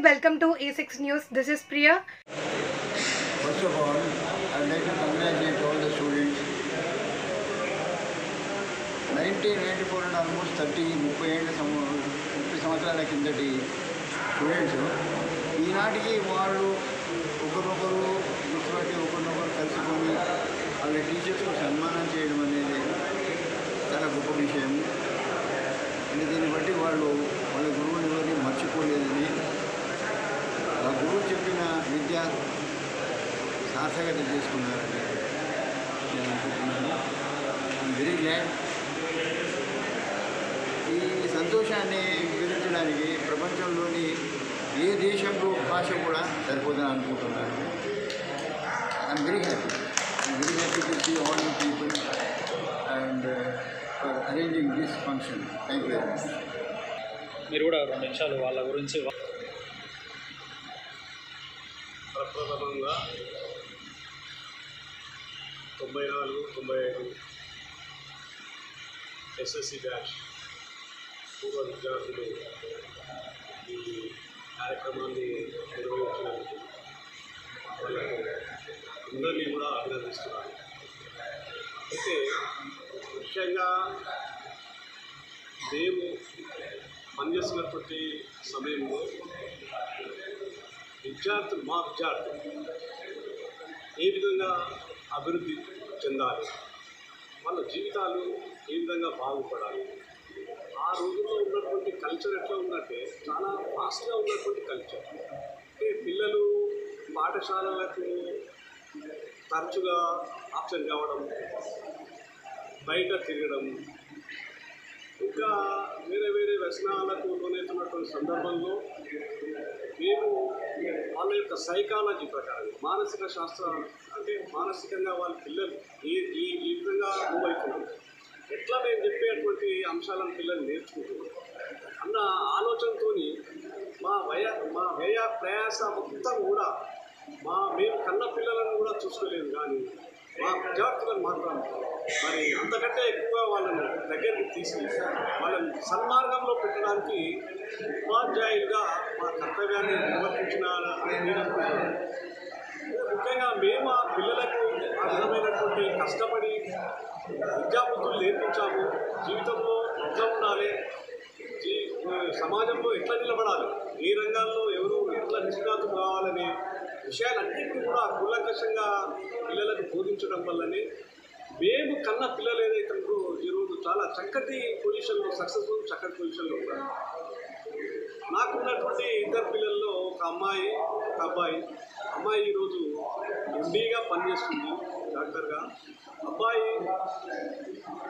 welcome to A6 News. This is Priya. First of all, I would like to congratulate all the students. 1994 and almost 30 సంవత్సరాల కిందటి students ఈనాటికి వాళ్ళు ఒకరినొకరు గుర్తుపట్టి ఒకరినొకరు కలుసుకొని వాళ్ళ టీచర్స్కు సన్మానం చేయడం అనేది చాలా గొప్ప విషయం. అంటే దీన్ని బట్టి వాళ్ళు వాళ్ళ గురువుని ఎవరిని మర్చిపోలేదని, ఆ గురువు చెప్పిన విద్య సార్థకత చేసుకున్నారని నేను అనుకుంటున్నాను. I'm very glad. ఈ సంతోషాన్ని వివరించడానికి ప్రపంచంలోని ఏ దేశంలో భాష కూడా సరిపోదని అనుకుంటున్నాను. I'm very happy to see all the people and for arranging this function. Thank you very much. మీరు కూడా 2 నిమిషాలు వాళ్ళ గురించి. ప్రప్రథమంగా 94-95 ఎస్ఎస్సి బ్యాచ్ పూర్వ విద్యార్థులు ఈ కార్యక్రమాన్ని నిర్వహించినందుకు వాళ్ళకు అందరినీ కూడా అభినందిస్తున్నాను. అయితే ముఖ్యంగా మేము పనిచేస్తున్నటువంటి సమయంలో మా విద్యార్థులు ఏ విధంగా అభివృద్ధి చెందాలి, వాళ్ళ జీవితాలు ఏ విధంగా బాగుపడాలి. ఆ రోజుల్లో ఉన్నటువంటి కల్చర్ ఎట్లా ఉందంటే చాలా ఫాస్ట్గా ఉన్నటువంటి కల్చర్. అంటే పిల్లలు పాఠశాలలకు తరచుగా ఆబ్సెంట్ కావడం, బయట తిరగడం, ఇంకా వేరే వ్యసనాలకు లోనవుతున్నటువంటి సందర్భంలో మేము వాళ్ళ యొక్క సైకాలజీ ప్రకారం మానసిక శాస్త్రం అంటే మానసికంగా వాళ్ళ పిల్లలు ఈ విధంగా మూవ్ అవుతున్నారు, ఎట్లా మేము చెప్పేటువంటి అంశాలను పిల్లలు నేర్చుకుంటున్నారు అన్న ఆలోచనతో మా వ్యయ ప్రయాస మొత్తం కూడా మేము కన్న పిల్లలను కూడా చూసుకోలేము, కానీ మా విద్యార్థులను మాత్రం మరి అంతకంటే ఎక్కువగా వాళ్ళని దగ్గరికి తీసి వాళ్ళని సన్మార్గంలో పెట్టడానికి ఉపాధ్యాయులుగా మా కర్తవ్యాన్ని నిర్వర్తించినారని ముఖ్యంగా మేము ఆ పిల్లలకు ఆ విధమైనటువంటి కష్టపడి విద్యాబుద్ధులు నేర్పించాము. జీవితంలో ఎట్లా ఉండాలి, సమాజంలో ఎట్లా నిలబడాలి, ఏ రంగాల్లో ఎవరు ఎట్లా నిష్ణాతులు కావాలనే విషయాలన్నింటినీ కూడా కూలంకషంగా పిల్లలకు బోధించడం వల్లనే మేము కన్న పిల్లలు ఏదైతే ఈరోజు చాలా చక్కటి పొజిషన్లో చక్కటి పొజిషన్లో ఉన్నారు. నాకున్నటువంటి 2 పిల్లల్లో ఒక అమ్మాయి ఒక అబ్బాయి. అమ్మాయి ఈరోజు ఎండీగా పనిచేస్తుంది, డాక్టర్గా. అబ్బాయి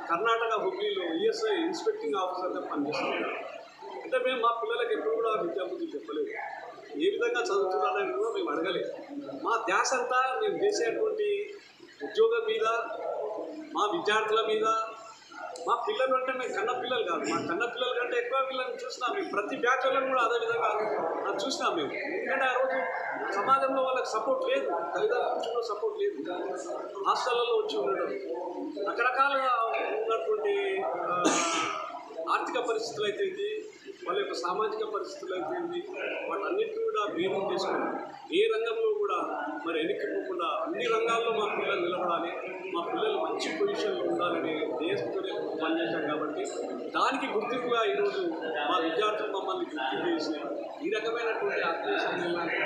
కర్ణాటక హుబ్లీలో ఈఎస్ఐ ఇన్స్పెక్టింగ్ ఆఫీసర్గా పనిచేస్తున్నారు. అంటే మేము మా పిల్లలకి ఎప్పుడు కూడా విద్యాబుద్ధి చెప్పలేదు, ఏ విధంగా చదువుతున్నారని కూడా మేము అడగలేదు. మా ధ్యాస అంతా మేము చేసేటువంటి ఉద్యోగం మీద, మా విద్యార్థుల మీద. మా పిల్లలు అంటే మేము కన్న పిల్లలు కాదు, మా కన్న పిల్లల కంటే ఎక్కువ పిల్లల్ని చూసినాం మేము. ప్రతి బ్యాచ్ వాళ్ళని కూడా అదేవిధంగా చూసినాం మేము. ఎందుకంటే ఆ రోజు సమాజంలో వాళ్ళకి సపోర్ట్ లేదు, తల్లిదండ్రుల సపోర్ట్ లేదు, హాస్టళ్లలో వచ్చి ఉండడం, రకరకాలుగా ఉన్నటువంటి ఆర్థిక పరిస్థితులు అయితే వాళ్ళ యొక్క సామాజిక పరిస్థితులు అయిపోయింది. వాటన్నిటిని కూడా భేదం చేసుకుని ఏ రంగంలో కూడా మరి వెనక్కిపోకుండా అన్ని రంగాల్లో మా పిల్లలు నిలబడాలి, మా పిల్లలు మంచి పొజిషన్లో ఉండాలని దేశంతోనే పనిచేశాం. కాబట్టి దానికి గుర్తింపుగా ఈరోజు మా విద్యార్థులు మమ్మల్ని గుర్తింపు చేసి ఈ రకమైనటువంటి ఆత్మీయ సమ్మేళనాన్ని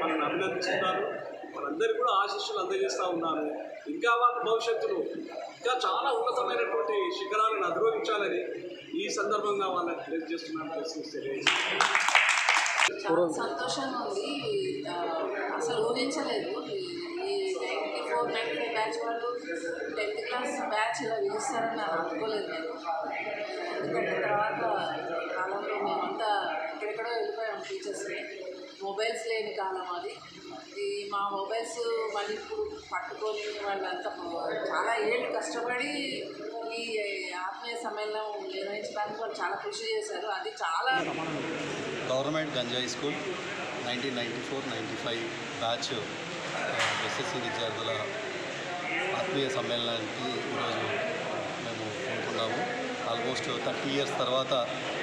వాళ్ళని అభినందిస్తున్నారు. వాళ్ళందరికీ కూడా ఆశీస్సులు అందజేస్తూ ఉన్నాను. ఇంకా వాళ్ళ భవిష్యత్తులో ఇంకా చాలా ఉన్నతమైనటువంటి శిఖరాలను అధిరోహించాలని ఈ సందర్భంగా వాళ్ళకి తెలియజేస్తున్నాను. చాలా సంతోషంగా ఉంది. అసలు ఊహించలేదు ఈ 94-95 బ్యాచ్ వాళ్ళు 10th క్లాస్ బ్యాచ్ ఇలా పిలుస్తారని నాకు అనుకోలేదు నేను. ఎందుకంటే తర్వాత కాలంలో మేమంతా ఎక్కడెక్కడో వెళ్ళిపోయాం టీచర్స్ని. మొబైల్స్ లేని కాలం అది. మా మొబైల్స్ మళ్ళీ ఇప్పుడు పట్టుకొని వాళ్ళంతా చాలా ఏళ్ళు కష్టపడి ఈ ఆత్మీయ సమ్మేళనం నిర్వహించడానికి వాళ్ళు చాలా కృషి చేశారు. అది చాలా గవర్నమెంట్ గంజాయి స్కూల్ 1994-95 బ్యాచ్ ఎస్ఎస్సి విద్యార్థుల ఆత్మీయ సమ్మేళనానికి ఈరోజు మేము కోరుకున్నాము. ఆల్మోస్ట్ 30 years తర్వాత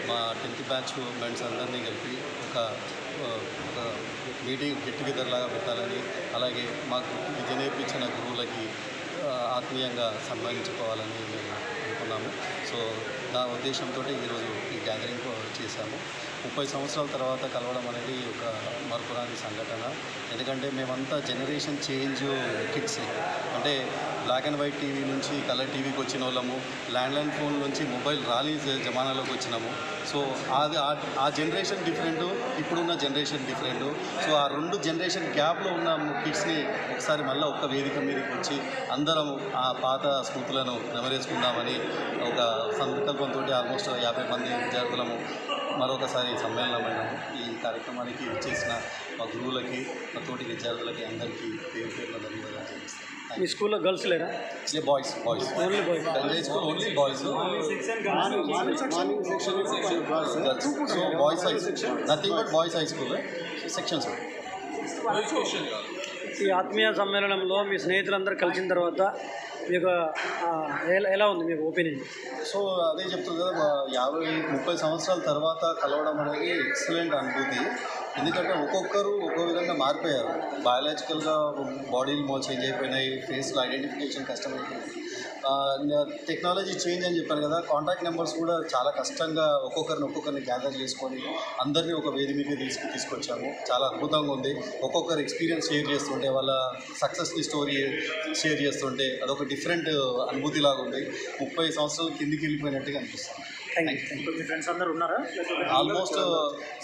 మా 10th బ్యాచ్ మెంట్స్ అందరినీ కలిపి ఒక ఒక మీటింగ్ గెట్ టుగెదర్ లాగా పెట్టాలని, అలాగే మాకు విద్య నేర్పించిన గురువులకి ఆత్మీయంగా సన్మానించుకోవాలని మేము అనుకున్నాము. సో దాని ఉద్దేశంతో ఈరోజు ఈ గ్యాదరింగ్ చేశాము. 30 సంవత్సరాల తర్వాత కలవడం అనేది ఒక మరపురాని సంఘటన. ఎందుకంటే మేమంతా జనరేషన్ చేంజ్ కిడ్స్. అంటే బ్లాక్ అండ్ వైట్ టీవీ నుంచి కలర్ టీవీకి వచ్చిన వాళ్ళము, ల్యాండ్లైన్ ఫోన్ నుంచి మొబైల్ రాలీ జమానాలోకి వచ్చినాము. సో అది ఆ జనరేషన్ డిఫరెంటు, ఇప్పుడున్న జనరేషన్ డిఫరెంటు. సో ఆ 2 జనరేషన్ గ్యాప్లో ఉన్న కిడ్స్ని ఒకసారి మళ్ళీ ఒక్క వేదిక మీదకి వచ్చి అందరం ఆ పాత స్మృతులను నెమరేసుకుందామని ఒక సంకల్పంతో ఆల్మోస్ట్ 50 మంది విద్యార్థులము మరొకసారి సమ్మేళనమైనాము. ఈ కార్యక్రమానికి వచ్చేసిన మా గురువులకి, మా తోటి విద్యార్థులకి అందరికీ పేరు పేరున ధన్యవాదాలు చేస్తాను. మీ స్కూల్లో గర్ల్స్ లేరా? Boys only boys. గంజాయి school only boys. So boys high section, nothing but boys high school sections. ఈ ఆత్మీయ సమ్మేళనంలో మీ స్నేహితులందరూ కలిసిన తర్వాత మీకు ఎలా ఉంది మీకు ఒపీనియన్? సో అదే చెప్తుంది కదా, 30 సంవత్సరాల తర్వాత కలవడం అనేది ఎక్సలెంట్ అనుభూతి. ఎందుకంటే ఒక్కొక్కరు ఒక్కో విధంగా మారిపోయారు. బయాలజికల్గా బాడీలు చేంజ్ అయిపోయినాయి, ఫేస్లో ఐడెంటిఫికేషన్ కష్టమైపోయింది. టెక్నాలజీ చేంజ్ అని చెప్పాను కదా, కాంటాక్ట్ నెంబర్స్ కూడా చాలా కష్టంగా ఒక్కొక్కరిని గ్యాదర్ చేసుకొని అందరినీ ఒక వేది మీద తీసుకొచ్చాము. చాలా అద్భుతంగా ఉంది. ఒక్కొక్కరు ఎక్స్పీరియన్స్ షేర్ చేస్తుంటే, వాళ్ళ సక్సెస్ని స్టోరీ షేర్ చేస్తుంటే అదొక డిఫరెంట్ అనుభూతిలాగా ఉంది. 30 సంవత్సరాల కిందికి వెళ్ళిపోయినట్టుగా అనిపిస్తుంది. మీ ఫ్రెండ్స్ అందరూ ఉన్నారా? ఆల్మోస్ట్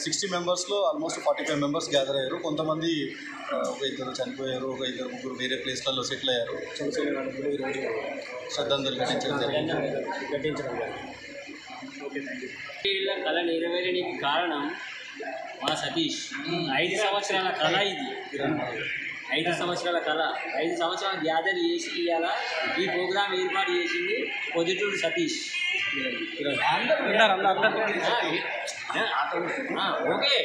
60 మెంబర్స్లో ఆల్మోస్ట్ 45 మెంబర్స్ గ్యాదర్ అయ్యారు. కొంతమంది ఒక 2 చనిపోయారు, ఒక 2-3 వేరే ప్లేస్లలో సెటిల్ అయ్యారు. శ్రద్ధాంజలి ఘటించడం జరిగింది. కళ నెరవేరడానికి కారణం మా సతీష్. 5 సంవత్సరాల కళ ఇది. 5 సంవత్సరాల కళ, 5 సంవత్సరాలు గ్యాదర్ చేసి ఇవాళ ఈ ప్రోగ్రాం ఏర్పాటు చేసింది పొజిటివ్ సతీష్. ఓకే,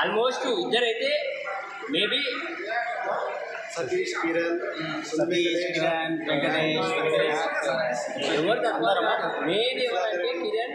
ఆల్మోస్ట్ ఇద్దరైతే మేబీ సతీష్, కిరణ్, వెంకటేష్ ఎవరు తక్కువ మెయిన్ ఎవరంటే కిరణ్.